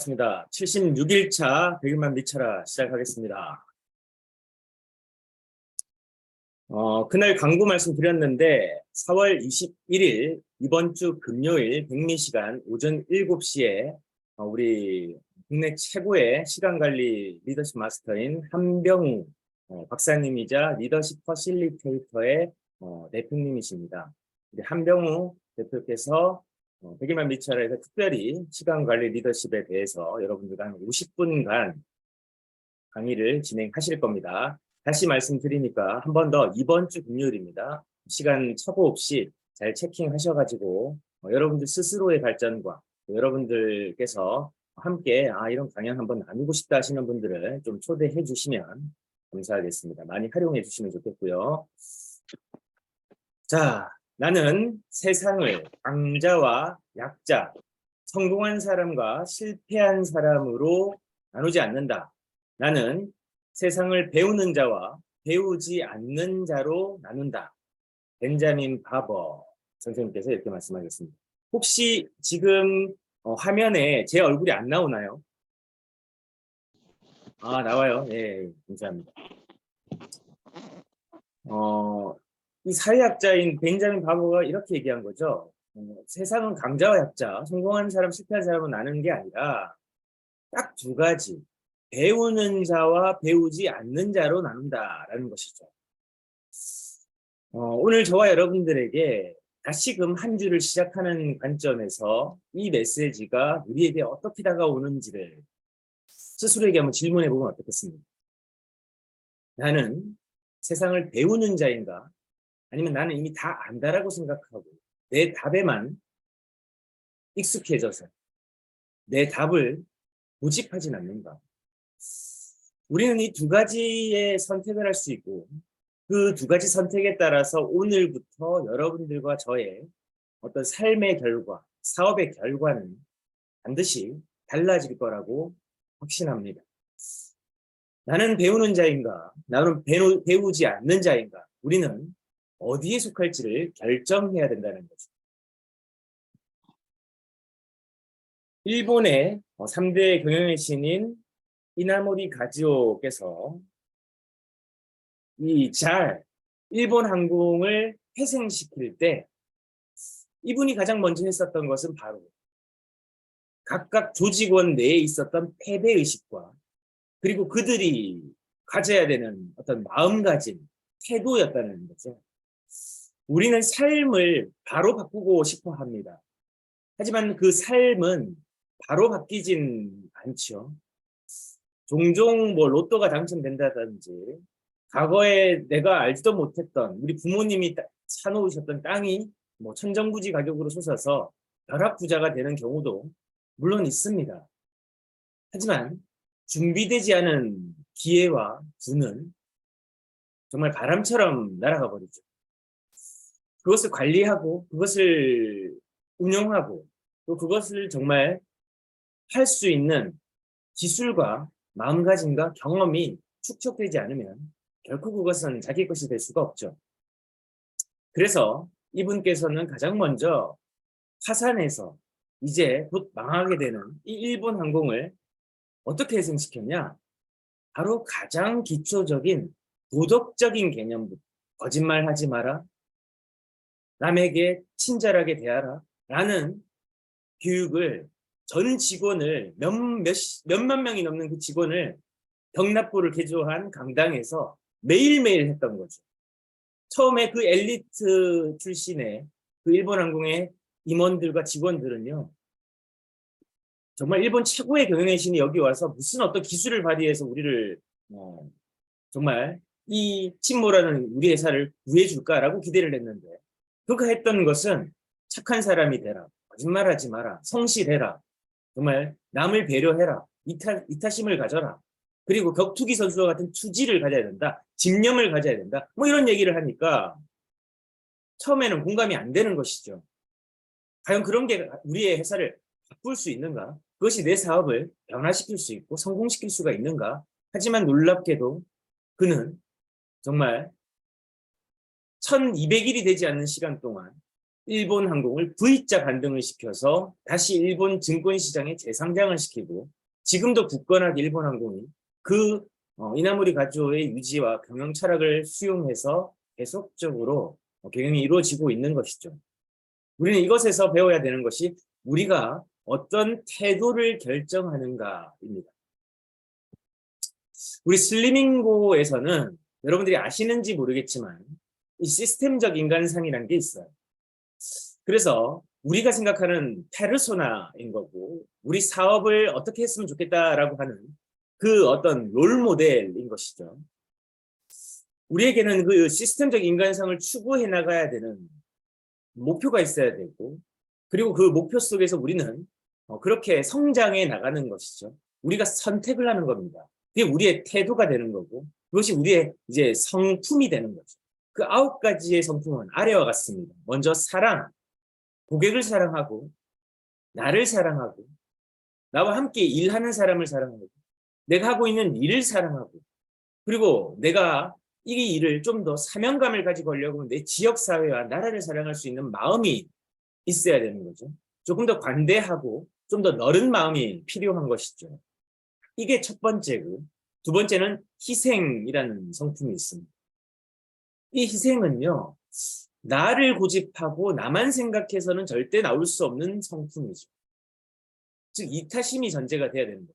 반갑습니다. 76일차 100일만 미쳐라 시작하겠습니다. 그날 광고 말씀드렸는데 4월 21일 이번 주 금요일 백미 시간 오전 7시에 우리 국내 최고의 시간관리 리더십 마스터인 한병우 박사님이자 리더십 퍼실리테이터의 대표님이십니다. 우리 한병우 대표께서 100일만 미쳐라에서 특별히 시간관리 리더십에 대해서 여러분들과 한 50분간 강의를 진행하실 겁니다. 다시 말씀드리니까 한 번 더 이번 주 금요일입니다. 시간 착오 없이 잘 체킹하셔가지고 여러분들 스스로의 발전과 여러분들께서 함께 이런 강연 한번 나누고 싶다 하시는 분들을 좀 초대해 주시면 감사하겠습니다. 많이 활용해 주시면 좋겠고요. 자, 나는 세상을 강자와 약자, 성공한 사람과 실패한 사람으로 나누지 않는다. 나는 세상을 배우는 자와 배우지 않는 자로 나눈다. 벤자민 바버 선생님께서 이렇게 말씀하셨습니다. 혹시 지금 화면에 제 얼굴이 안 나오나요? 나와요. 네, 감사합니다. 이 사회학자인 벤자민 바버가 이렇게 얘기한 거죠. 세상은 강자와 약자, 성공한 사람, 실패한 사람은 나누는 게 아니라 딱 두 가지, 배우는 자와 배우지 않는 자로 나눈다라는 것이죠. 오늘 저와 여러분들에게 다시금 한 주를 시작하는 관점에서 이 메시지가 우리에게 어떻게 다가오는지를 스스로에게 한번 질문해 보면 어떻겠습니까? 나는 세상을 배우는 자인가? 아니면 나는 이미 다 안다라고 생각하고 내 답에만 익숙해져서 내 답을 고집하진 않는가? 우리는 이 두 가지의 선택을 할 수 있고 그 두 가지 선택에 따라서 오늘부터 여러분들과 저의 어떤 삶의 결과, 사업의 결과는 반드시 달라질 거라고 확신합니다. 나는 배우는 자인가? 나는 배우지 않는 자인가? 우리는 어디에 속할지를 결정해야 된다는 거죠. 일본의 3대 경영의 신인 이나모리 가지오께서 일본 항공을 회생시킬 때 이분이 가장 먼저 했었던 것은 바로 각각 조직원 내에 있었던 패배의식과 그리고 그들이 가져야 되는 어떤 마음가짐, 태도였다는 거죠. 우리는 삶을 바로 바꾸고 싶어 합니다. 하지만 그 삶은 바로 바뀌진 않죠. 종종 로또가 당첨된다든지 과거에 내가 알지도 못했던 우리 부모님이 사놓으셨던 땅이 천정부지 가격으로 솟아서 벼락부자가 되는 경우도 물론 있습니다. 하지만 준비되지 않은 기회와 부는 정말 바람처럼 날아가 버리죠. 그것을 관리하고 그것을 운영하고 또 그것을 정말 할 수 있는 기술과 마음가짐과 경험이 축적되지 않으면 결코 그것은 자기 것이 될 수가 없죠. 그래서 이분께서는 가장 먼저 파산해서 이제 곧 망하게 되는 이 일본 항공을 어떻게 회생시켰냐? 바로 가장 기초적인 도덕적인 개념부터 거짓말하지 마라, 남에게 친절하게 대하라 라는 교육을 전 직원을 몇만 명이 넘는 그 직원을 병납부를 개조한 강당에서 매일매일 했던 거죠. 처음에 그 엘리트 출신의 그 일본 항공의 임원들과 직원들은요. 정말 일본 최고의 경영의 신이 여기 와서 무슨 어떤 기술을 발휘해서 우리를 정말 이 침몰하는 우리 회사를 구해줄까라고 기대를 했는데 그가 했던 것은 착한 사람이 되라, 거짓말하지 마라, 성실해라, 정말 남을 배려해라, 이타심을 가져라, 그리고 격투기 선수와 같은 투지를 가져야 된다, 집념을 가져야 된다, 이런 얘기를 하니까 처음에는 공감이 안 되는 것이죠. 과연 그런 게 우리의 회사를 바꿀 수 있는가? 그것이 내 사업을 변화시킬 수 있고 성공시킬 수가 있는가? 하지만 놀랍게도 그는 정말 1200일이 되지 않는 시간 동안 일본 항공을 V자 반등을 시켜서 다시 일본 증권시장에 재상장을 시키고 지금도 굳건하게 일본 항공이 그 이나모리 가조의 유지와 경영 철학을 수용해서 계속적으로 경영이 이루어지고 있는 것이죠. 우리는 이것에서 배워야 되는 것이 우리가 어떤 태도를 결정하는가입니다. 우리 슬리밍고에서는 여러분들이 아시는지 모르겠지만 이 시스템적 인간상이라는 게 있어요. 그래서 우리가 생각하는 페르소나인 거고 우리 사업을 어떻게 했으면 좋겠다라고 하는 그 어떤 롤모델인 것이죠. 우리에게는 그 시스템적 인간상을 추구해 나가야 되는 목표가 있어야 되고 그리고 그 목표 속에서 우리는 그렇게 성장해 나가는 것이죠. 우리가 선택을 하는 겁니다. 그게 우리의 태도가 되는 거고 그것이 우리의 이제 성품이 되는 거죠. 그 9가지의 성품은 아래와 같습니다. 먼저 사랑, 고객을 사랑하고 나를 사랑하고 나와 함께 일하는 사람을 사랑하고 내가 하고 있는 일을 사랑하고 그리고 내가 이 일을 좀 더 사명감을 가지고 하려고 하면 내 지역사회와 나라를 사랑할 수 있는 마음이 있어야 되는 거죠. 조금 더 관대하고 좀 더 넓은 마음이 필요한 것이죠. 이게 첫 번째고 두 번째는 희생이라는 성품이 있습니다. 이 희생은요. 나를 고집하고 나만 생각해서는 절대 나올 수 없는 성품이죠. 즉 이타심이 전제가 돼야 되는 거예요.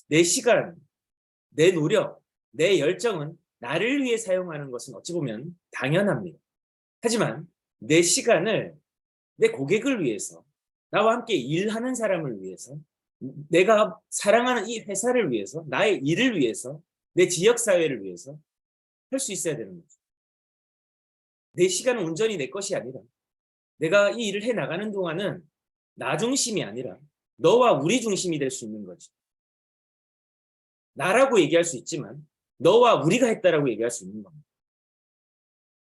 내 시간, 내 노력, 내 열정은 나를 위해 사용하는 것은 어찌 보면 당연합니다. 하지만 내 시간을 내 고객을 위해서 나와 함께 일하는 사람을 위해서 내가 사랑하는 이 회사를 위해서 나의 일을 위해서 내 지역사회를 위해서 할 수 있어야 되는 거죠. 내 시간은 온전히 내 것이 아니라 내가 이 일을 해나가는 동안은 나 중심이 아니라 너와 우리 중심이 될 수 있는 거지. 나라고 얘기할 수 있지만 너와 우리가 했다라고 얘기할 수 있는 겁니다.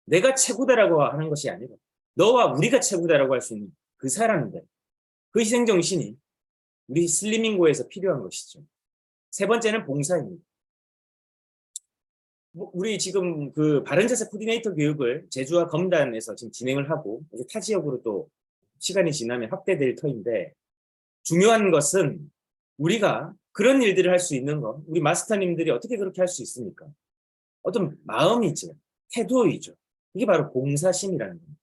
내가 최고다라고 하는 것이 아니라 너와 우리가 최고다라고 할 수 있는 그 사람들, 그 희생정신이 우리 슬리밍고에서 필요한 것이죠. 세 번째는 봉사입니다. 우리 지금 그 바른자세 코디네이터 교육을 제주와 검단에서 지금 진행을 하고 이제 타 지역으로 또 시간이 지나면 확대될 터인데 중요한 것은 우리가 그런 일들을 할 수 있는 거 우리 마스터님들이 어떻게 그렇게 할 수 있습니까? 어떤 마음이죠. 태도이죠. 이게 바로 봉사심이라는 겁니다.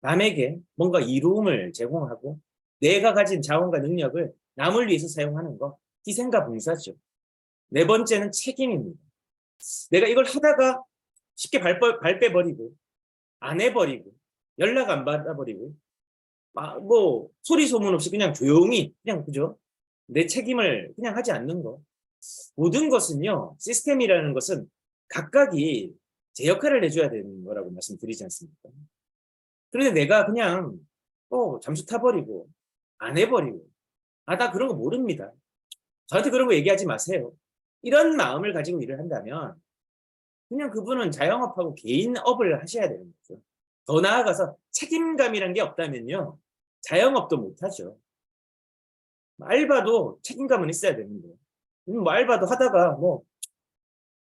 남에게 뭔가 이로움을 제공하고 내가 가진 자원과 능력을 남을 위해서 사용하는 것 희생과 봉사죠. 네 번째는 책임입니다. 내가 이걸 하다가 쉽게 발 빼버리고 안 해버리고 연락 안 받아버리고 뭐 소리 소문 없이 그냥 조용히 그냥 그죠? 내 책임을 그냥 하지 않는 거. 모든 것은요. 시스템이라는 것은 각각이 제 역할을 해줘야 되는 거라고 말씀드리지 않습니까? 그런데 내가 그냥 잠수 타버리고 안 해버리고 나 그런 거 모릅니다. 저한테 그런 거 얘기하지 마세요. 이런 마음을 가지고 일을 한다면 그냥 그분은 자영업하고 개인업을 하셔야 되는 거죠. 더 나아가서 책임감이란 게 없다면요. 자영업도 못하죠. 알바도 책임감은 있어야 되는데 뭐 알바도 하다가 뭐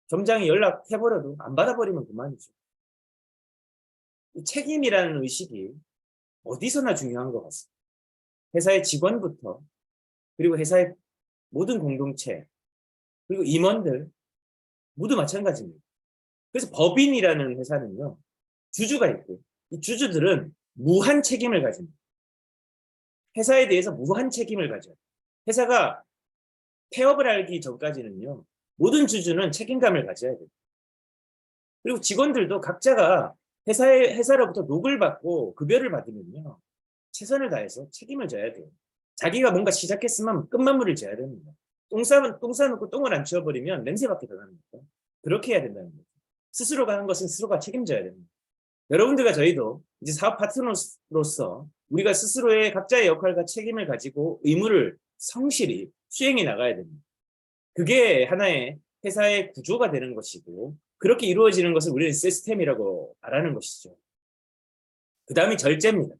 점장이 연락해버려도 안 받아버리면 그만이죠. 이 책임이라는 의식이 어디서나 중요한 것 같습니다. 회사의 직원부터 그리고 회사의 모든 공동체 그리고 임원들 모두 마찬가지입니다. 그래서 법인이라는 회사는요. 주주가 있고 이 주주들은 무한 책임을 가집니다. 회사에 대해서 무한 책임을 가져요. 회사가 폐업을 하기 전까지는요. 모든 주주는 책임감을 가져야 돼요. 그리고 직원들도 각자가 회사로부터 녹을 받고 급여를 받으면요. 최선을 다해서 책임을 져야 돼요. 자기가 뭔가 시작했으면 끝마무리를 져야 됩니다. 똥 싸놓고 똥을 안 치워버리면 냄새밖에 더 납니다. 그렇게 해야 된다는 거죠. 스스로가 하는 것은 스스로가 책임져야 됩니다. 여러분들과 저희도 이제 사업 파트너로서 우리가 스스로의 각자의 역할과 책임을 가지고 의무를 성실히 수행해 나가야 됩니다. 그게 하나의 회사의 구조가 되는 것이고 그렇게 이루어지는 것을 우리는 시스템이라고 말하는 것이죠. 그 다음이 절제입니다.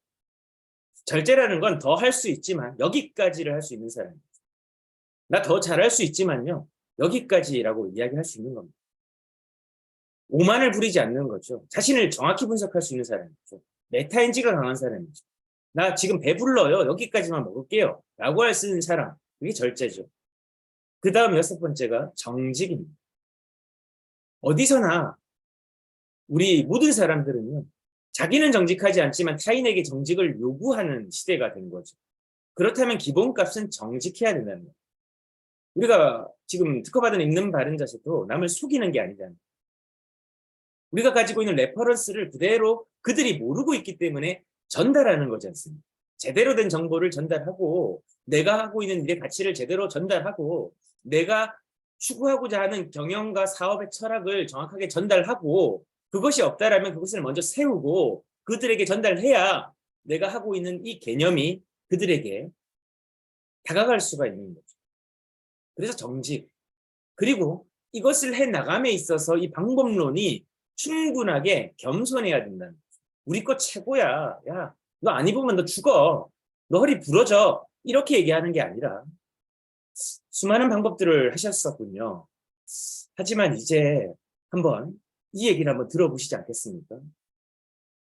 절제라는 건 더 할 수 있지만 여기까지를 할 수 있는 사람입니다. 나 더 잘할 수 있지만요. 여기까지라고 이야기할 수 있는 겁니다. 오만을 부리지 않는 거죠. 자신을 정확히 분석할 수 있는 사람이죠. 메타인지가 강한 사람이죠. 나 지금 배불러요. 여기까지만 먹을게요. 라고 할 수 있는 사람. 그게 절제죠. 그 다음 6번째가 정직입니다. 어디서나 우리 모든 사람들은요. 자기는 정직하지 않지만 타인에게 정직을 요구하는 시대가 된 거죠. 그렇다면 기본값은 정직해야 된다는 거예요. 우리가 지금 특허받은 읽는 바른 자세도 남을 속이는 게 아니잖아요. 우리가 가지고 있는 레퍼런스를 그대로 그들이 모르고 있기 때문에 전달하는 거지 않습니까? 제대로 된 정보를 전달하고 내가 하고 있는 일의 가치를 제대로 전달하고 내가 추구하고자 하는 경영과 사업의 철학을 정확하게 전달하고 그것이 없다라면 그것을 먼저 세우고 그들에게 전달해야 내가 하고 있는 이 개념이 그들에게 다가갈 수가 있는 거죠. 그래서 정직. 그리고 이것을 해나감에 있어서 이 방법론이 충분하게 겸손해야 된다는 거죠. 우리 거 최고야. 야, 너 안 입으면 너 죽어. 너 허리 부러져. 이렇게 얘기하는 게 아니라 수많은 방법들을 하셨었군요. 하지만 이제 한번 이 얘기를 한번 들어보시지 않겠습니까?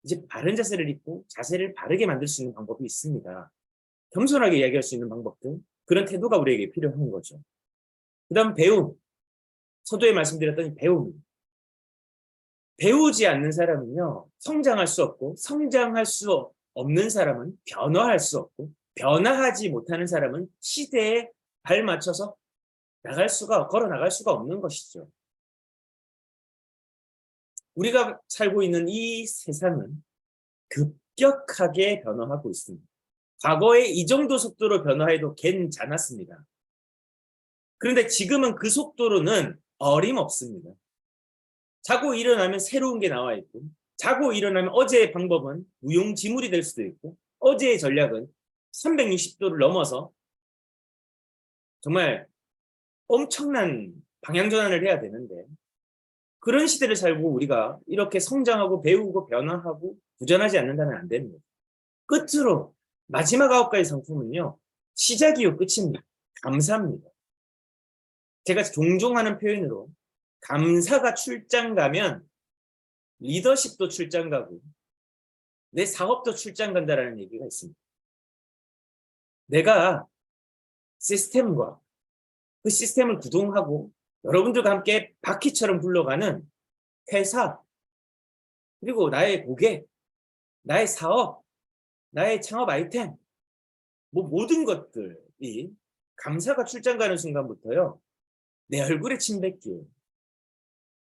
이제 바른 자세를 입고 자세를 바르게 만들 수 있는 방법이 있습니다. 겸손하게 이야기할 수 있는 방법들, 그런 태도가 우리에게 필요한 거죠. 그 다음 배움. 서두에 말씀드렸던 배움. 배우지 않는 사람은요, 성장할 수 없고, 성장할 수 없는 사람은 변화할 수 없고, 변화하지 못하는 사람은 시대에 발맞춰서 걸어 나갈 수가 없는 것이죠. 우리가 살고 있는 이 세상은 급격하게 변화하고 있습니다. 과거에 이 정도 속도로 변화해도 괜찮았습니다. 그런데 지금은 그 속도로는 어림없습니다. 자고 일어나면 새로운 게 나와 있고 자고 일어나면 어제의 방법은 무용지물이 될 수도 있고 어제의 전략은 360도를 넘어서 정말 엄청난 방향전환을 해야 되는데 그런 시대를 살고 우리가 이렇게 성장하고 배우고 변화하고 부전하지 않는다면 안 되는 거예요. 끝으로 마지막 9가지 상품은요. 시작이요 끝입니다. 감사합니다. 제가 종종 하는 표현으로 감사가 출장 가면 리더십도 출장 가고 내 사업도 출장 간다라는 얘기가 있습니다. 내가 시스템과 그 시스템을 구동하고 여러분들과 함께 바퀴처럼 굴러가는 회사 그리고 나의 고객, 나의 사업, 나의 창업 아이템 뭐 모든 것들이 감사가 출장 가는 순간부터요. 내 얼굴에 침 뱉기예요.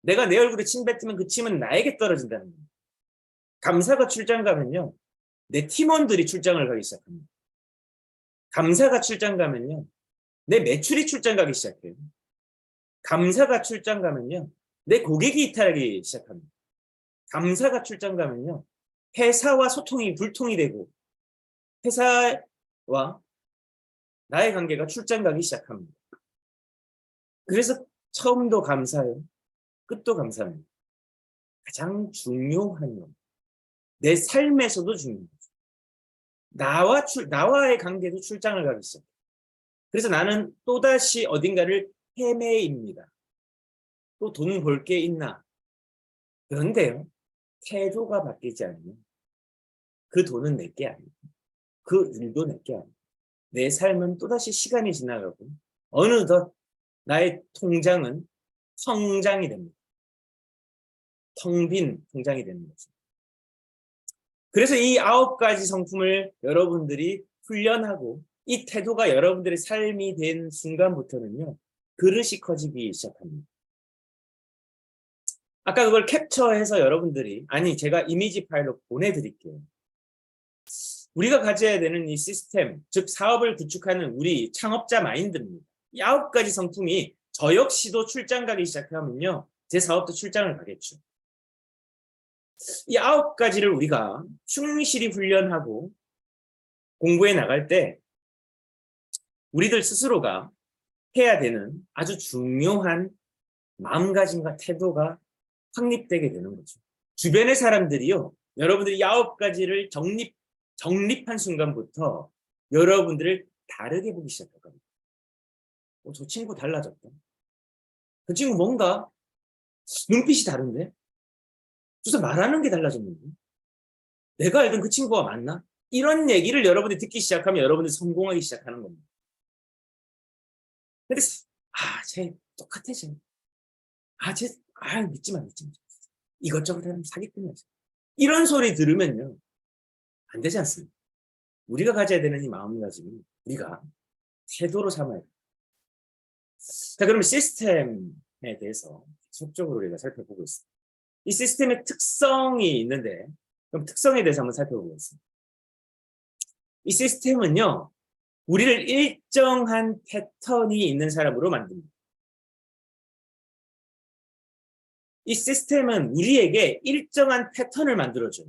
내가 내 얼굴에 침 뱉으면 그 침은 나에게 떨어진다는 거예요. 감사가 출장 가면요. 내 팀원들이 출장을 가기 시작합니다. 감사가 출장 가면요. 내 매출이 출장 가기 시작해요. 감사가 출장 가면요. 내 고객이 이탈하기 시작합니다. 감사가 출장 가면요. 회사와 소통이 불통이 되고 회사와 나의 관계가 출장 가기 시작합니다. 그래서 처음도 감사해요. 끝도 감사합니다. 가장 중요한 건 내 삶에서도 중요해요. 나와의 관계도 출장을 가기 시작해요. 그래서 나는 또다시 어딘가를 헤매입니다. 또 돈 벌 게 있나? 그런데요. 태도가 바뀌지 않으면 그 돈은 내게 아니고 그 일도 내게 아니고 내 삶은 또다시 시간이 지나가고 어느덧 나의 통장은 성장이 됩니다. 텅 빈 통장이 되는 거죠. 그래서 이 9가지 성품을 여러분들이 훈련하고 이 태도가 여러분들의 삶이 된 순간부터는요. 그릇이 커지기 시작합니다. 아까 그걸 캡처해서 여러분들이 아니 제가 이미지 파일로 보내드릴게요. 우리가 가져야 되는 이 시스템, 즉 사업을 구축하는 우리 창업자 마인드입니다. 이 9가지 성품이 저 역시도 출장 가기 시작하면요. 제 사업도 출장을 가겠죠. 이 9가지를 우리가 충실히 훈련하고 공부해 나갈 때 우리들 스스로가 해야 되는 아주 중요한 마음가짐과 태도가 확립되게 되는 거죠. 주변의 사람들이요. 여러분들이 9가지를 정립한 순간부터 여러분들을 다르게 보기 시작할 겁니다. 저 친구 달라졌다. 그 친구 뭔가 눈빛이 다른데? 무슨 말하는 게 달라졌는데? 내가 알던 그 친구가 맞나? 이런 얘기를 여러분이 듣기 시작하면 여러분이 성공하기 시작하는 겁니다. 근데 쟤 똑같아 쟤. 믿지 마. 이것저것 하면 사기꾼이야. 이런 소리 들으면요. 안 되지 않습니까? 우리가 가져야 되는 이 마음가짐이 우리가 태도로 삼아야 돼요. 자, 그러면 시스템에 대해서 계속적으로 우리가 살펴보고 있습니다. 이 시스템의 특성이 있는데 그럼 특성에 대해서 한번 살펴보겠습니다. 이 시스템은요. 우리를 일정한 패턴이 있는 사람으로 만듭니다. 이 시스템은 우리에게 일정한 패턴을 만들어줘요.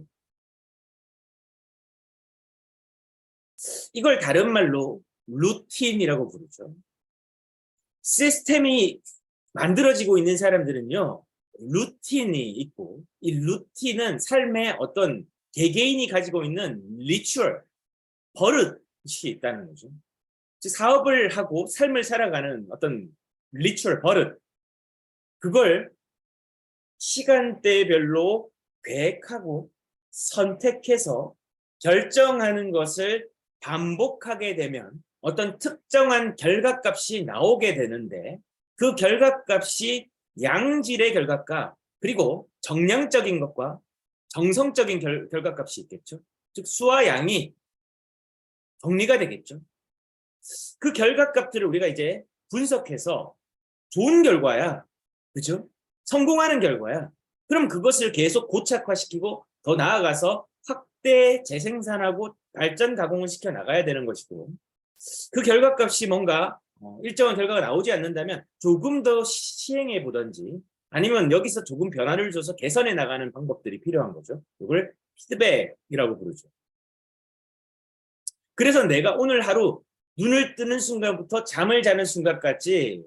이걸 다른 말로 루틴이라고 부르죠. 시스템이 만들어지고 있는 사람들은요. 루틴이 있고 이 루틴은 삶의 어떤 개개인이 가지고 있는 리추얼, 버릇이 있다는 거죠. 즉 사업을 하고 삶을 살아가는 어떤 리추얼, 버릇 그걸 시간대별로 계획하고 선택해서 결정하는 것을 반복하게 되면 어떤 특정한 결과값이 나오게 되는데 그 결과값이 양질의 결과값 그리고 정량적인 것과 정성적인 결과값이 있겠죠. 즉 수와 양이 정리가 되겠죠. 그 결과값들을 우리가 이제 분석해서 좋은 결과야. 그죠? 성공하는 결과야. 그럼 그것을 계속 고착화시키고 더 나아가서 확대 재생산하고 발전 가공을 시켜 나가야 되는 것이고 그 결과값이 뭔가 일정한 결과가 나오지 않는다면 조금 더 시행해 보든지 아니면 여기서 조금 변화를 줘서 개선해 나가는 방법들이 필요한 거죠. 이걸 피드백이라고 부르죠. 그래서 내가 오늘 하루 눈을 뜨는 순간부터 잠을 자는 순간까지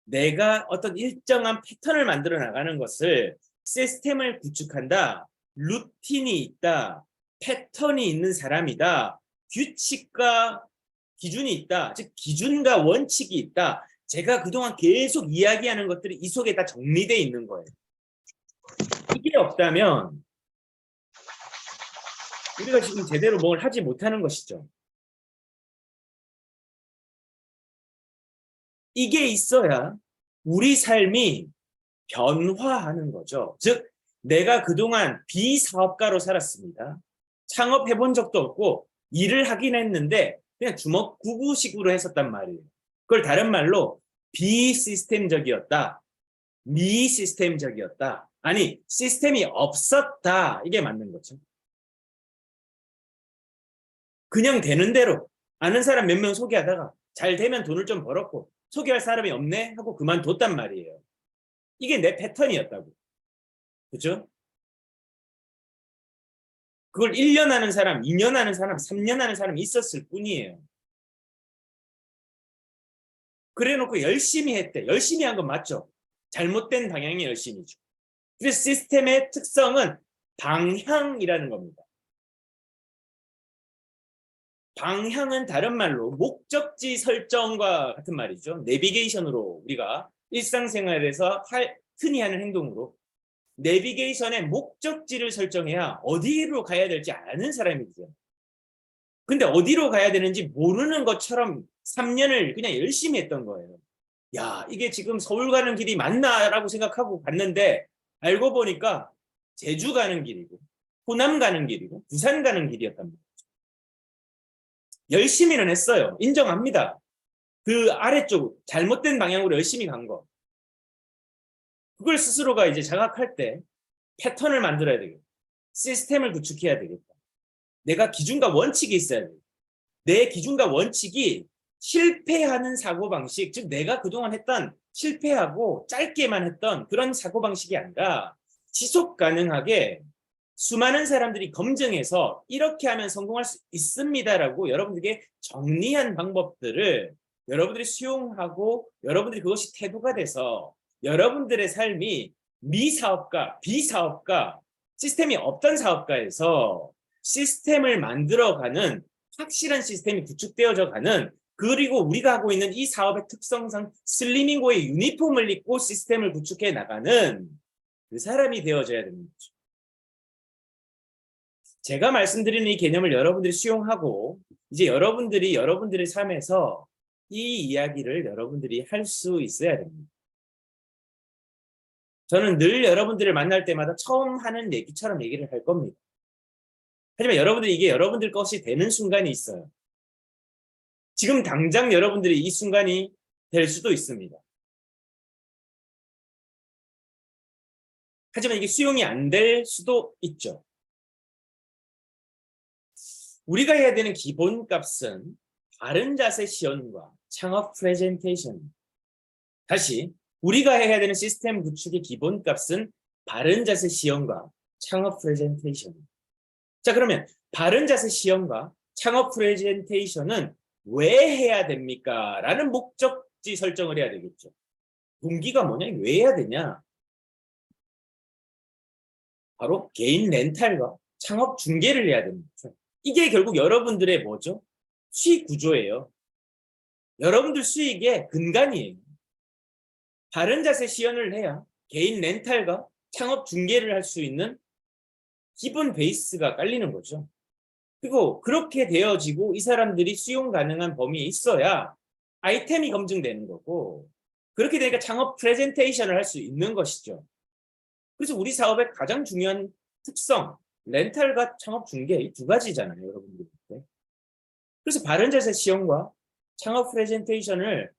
내가 어떤 일정한 패턴을 만들어 나가는 것을 시스템을 구축한다. 루틴이 있다. 패턴이 있는 사람이다. 규칙과 기준이 있다. 즉 기준과 원칙이 있다. 제가 그동안 계속 이야기하는 것들이 이 속에 다 정리되어 있는 거예요. 이게 없다면 우리가 지금 제대로 뭘 하지 못하는 것이죠. 이게 있어야 우리 삶이 변화하는 거죠. 즉 내가 그동안 비사업가로 살았습니다. 창업해 본 적도 없고 일을 하긴 했는데 그냥 주먹구구식으로 했었단 말이에요. 그걸 다른 말로 비시스템적이었다. 미시스템적이었다. 아니 시스템이 없었다. 이게 맞는 거죠. 그냥 되는 대로 아는 사람 몇 명 소개하다가 잘 되면 돈을 좀 벌었고 소개할 사람이 없네 하고 그만뒀단 말이에요. 이게 내 패턴이었다고. 그죠? 그걸 1년 하는 사람, 2년 하는 사람, 3년 하는 사람이 있었을 뿐이에요. 그래 놓고 열심히 했대. 열심히 한 건 맞죠? 잘못된 방향이 열심이죠. 그래서 시스템의 특성은 방향이라는 겁니다. 방향은 다른 말로 목적지 설정과 같은 말이죠. 내비게이션으로 우리가 일상생활에서 흔히 하는 행동으로 내비게이션의 목적지를 설정해야 어디로 가야 될지 아는 사람이죠. 근데 어디로 가야 되는지 모르는 것처럼 3년을 그냥 열심히 했던 거예요. 야, 이게 지금 서울 가는 길이 맞나라고 생각하고 갔는데 알고 보니까 제주 가는 길이고 호남 가는 길이고 부산 가는 길이었단 말이에요. 열심히는 했어요. 인정합니다. 그 아래쪽 잘못된 방향으로 열심히 간 거. 그걸 스스로가 이제 자각할 때 패턴을 만들어야 되겠다. 시스템을 구축해야 되겠다. 내가 기준과 원칙이 있어야 돼. 내 기준과 원칙이 실패하는 사고방식, 즉 내가 그동안 했던 실패하고 짧게만 했던 그런 사고방식이 아니라 지속 가능하게 수많은 사람들이 검증해서 이렇게 하면 성공할 수 있습니다라고 여러분들에게 정리한 방법들을 여러분들이 수용하고 여러분들이 그것이 태도가 돼서 여러분들의 삶이 미사업가, 비사업가, 시스템이 없던 사업가에서 시스템을 만들어가는 확실한 시스템이 구축되어져 가는 그리고 우리가 하고 있는 이 사업의 특성상 슬리밍고의 유니폼을 입고 시스템을 구축해 나가는 그 사람이 되어져야 되는 거죠. 제가 말씀드리는 이 개념을 여러분들이 수용하고 이제 여러분들이 여러분들의 삶에서 이 이야기를 여러분들이 할 수 있어야 됩니다. 저는 늘 여러분들을 만날 때마다 처음 하는 얘기처럼 얘기를 할 겁니다. 하지만 여러분들이 이게 여러분들 것이 되는 순간이 있어요. 지금 당장 여러분들이 이 순간이 될 수도 있습니다. 하지만 이게 수용이 안 될 수도 있죠. 우리가 해야 되는 기본값은 바른 자세 시연과 창업 프레젠테이션. 다시 우리가 해야 되는 시스템 구축의 기본값은 바른 자세 시연과 창업 프레젠테이션. 자, 그러면 바른 자세 시연과 창업 프레젠테이션은 왜 해야 됩니까? 라는 목적지 설정을 해야 되겠죠. 동기가 뭐냐? 왜 해야 되냐? 바로 개인 렌탈과 창업 중개를 해야 되는 거죠. 이게 결국 여러분들의 뭐죠? 수익 구조예요. 여러분들 수익의 근간이에요. 바른 자세 시연을 해야 개인 렌탈과 창업 중개를 할 수 있는 기본 베이스가 깔리는 거죠. 그리고 그렇게 되어지고 이 사람들이 수용 가능한 범위에 있어야 아이템이 검증되는 거고, 그렇게 되니까 창업 프레젠테이션을 할 수 있는 것이죠. 그래서 우리 사업의 가장 중요한 특성, 렌탈과 창업 중개 이 두 가지잖아요, 여러분들. 그래서 바른 자세 시연과 창업 프레젠테이션을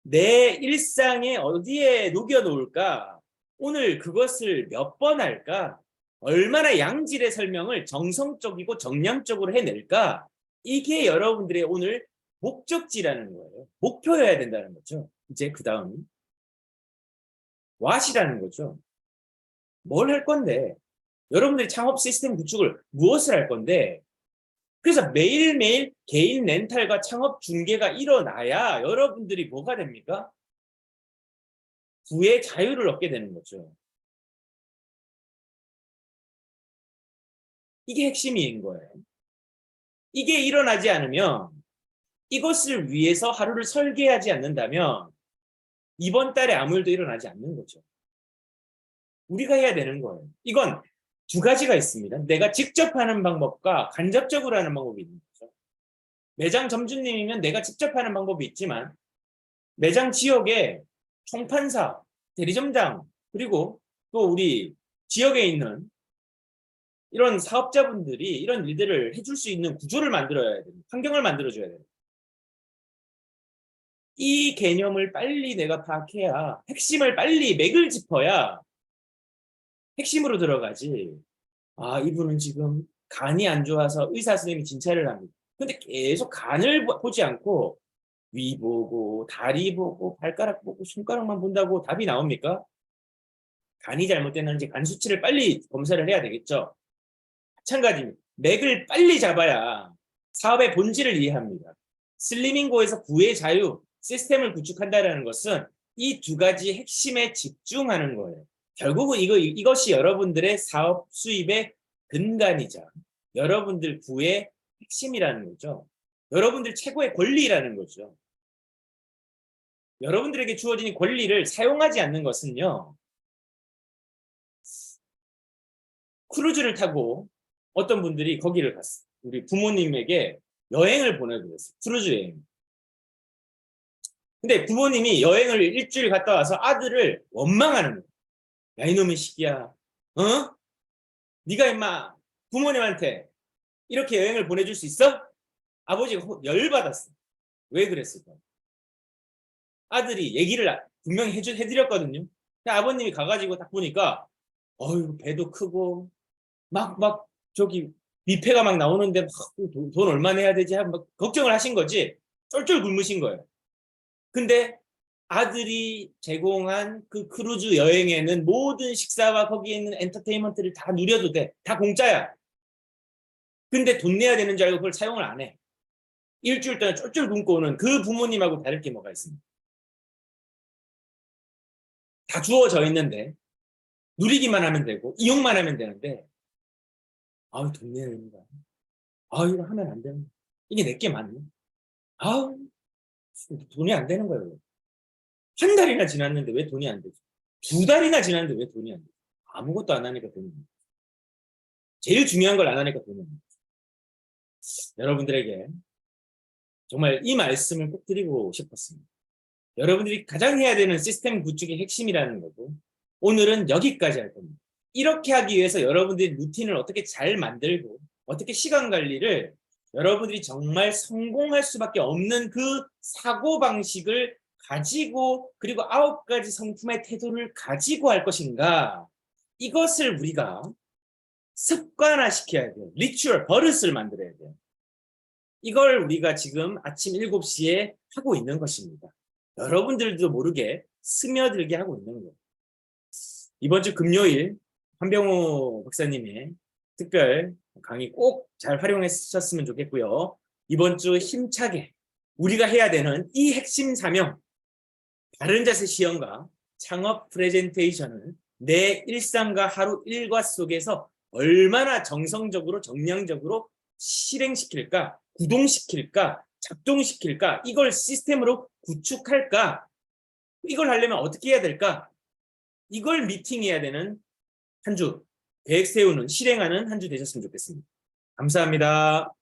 내 일상에 어디에 녹여 놓을까? 오늘 그것을 몇 번 할까? 얼마나 양질의 설명을 정성적이고 정량적으로 해낼까? 이게 여러분들의 오늘 목적지라는 거예요. 목표여야 된다는 거죠. 이제 그 다음은 what이라는 거죠. 뭘 할 건데? 여러분들이 창업 시스템 구축을 무엇을 할 건데? 그래서 매일매일 개인 렌탈과 창업 중개가 일어나야 여러분들이 뭐가 됩니까? 부의 자유를 얻게 되는 거죠. 이게 핵심인 거예요. 이게 일어나지 않으면, 이것을 위해서 하루를 설계하지 않는다면 이번 달에 아무 일도 일어나지 않는 거죠. 우리가 해야 되는 거예요. 이건 두 가지가 있습니다. 내가 직접 하는 방법과 간접적으로 하는 방법이 있는 거죠. 매장 점주님이면 내가 직접 하는 방법이 있지만 매장 지역에 총판사, 대리점장, 그리고 또 우리 지역에 있는 이런 사업자분들이 이런 일들을 해줄 수 있는 구조를 만들어야 됩니다. 환경을 만들어줘야 됩니다. 이 개념을 빨리 내가 파악해야, 핵심을 빨리 맥을 짚어야 핵심으로 들어가지. 아, 이분은 지금 간이 안 좋아서 의사 선생님이 진찰을 합니다. 근데 계속 간을 보지 않고 위 보고 다리 보고 발가락 보고 손가락만 본다고 답이 나옵니까? 간이 잘못됐는지 간 수치를 빨리 검사를 해야 되겠죠. 마찬가지입니다. 맥을 빨리 잡아야 사업의 본질을 이해합니다. 슬리밍고에서 부의 자유 시스템을 구축한다는 것은 이 두 가지 핵심에 집중하는 거예요. 결국은 이것이 여러분들의 사업 수입의 근간이자 여러분들 부의 핵심이라는 거죠. 여러분들 최고의 권리라는 거죠. 여러분들에게 주어진 권리를 사용하지 않는 것은요, 크루즈를 타고 어떤 분들이 거기를 갔어요. 우리 부모님에게 여행을 보내드렸어요. 크루즈 여행. 근데 부모님이 여행을 일주일 갔다 와서 아들을 원망하는 거예요. 야, 이놈의 시기야. 어? 네가 임마 부모님한테 이렇게 여행을 보내줄 수 있어? 아버지가 열받았어. 왜 그랬을까? 아들이 얘기를 분명히 해드렸거든요. 아버님이 가가지고 딱 보니까 어휴, 배도 크고 막 저기 미패가 막 나오는데 막 돈 얼마 내야 되지? 막 걱정을 하신 거지. 쫄쫄 굶으신 거예요. 근데 아들이 제공한 그 크루즈 여행에는 모든 식사와 거기에 있는 엔터테인먼트를 다 누려도 돼. 다 공짜야. 근데 돈 내야 되는 줄 알고 그걸 사용을 안 해. 일주일 동안 쫄쫄 굶고 오는 그 부모님하고 다를 게 뭐가 있습니까? 다 주어져 있는데 누리기만 하면 되고 이용만 하면 되는데, 아우, 돈 내야 된다. 아우, 이거 하면 안 되는. 이게 내게 맞네. 아우, 돈이 안 되는 거예요. 한 달이나 지났는데 왜 돈이 안 되지? 두 달이나 지났는데 왜 돈이 안 되지? 아무것도 안 하니까 돈이 안 되지. 제일 중요한 걸 안 하니까 돈은. 여러분들에게 정말 이 말씀을 꼭 드리고 싶었습니다. 여러분들이 가장 해야 되는 시스템 구축의 핵심이라는 거고, 오늘은 여기까지 할 겁니다. 이렇게 하기 위해서 여러분들이 루틴을 어떻게 잘 만들고 어떻게 시간 관리를 여러분들이 정말 성공할 수밖에 없는 그 사고방식을 가지고, 그리고 9가지 성품의 태도를 가지고 할 것인가, 이것을 우리가 습관화시켜야 돼요. 리추얼, 버릇을 만들어야 돼요. 이걸 우리가 지금 아침 7시에 하고 있는 것입니다. 여러분들도 모르게 스며들게 하고 있는 거예요. 이번 주 금요일 한병호 박사님의 특별 강의 꼭 잘 활용하셨으면 좋겠고요. 이번 주 힘차게 우리가 해야 되는 이 핵심 사명, 바른 자세 시험과 창업 프레젠테이션을 내 일상과 하루 일과 속에서 얼마나 정성적으로 정량적으로 실행시킬까, 구동시킬까, 작동시킬까, 이걸 시스템으로 구축할까, 이걸 하려면 어떻게 해야 될까, 이걸 미팅해야 되는 한 주, 계획 세우는, 실행하는 한 주 되셨으면 좋겠습니다. 감사합니다.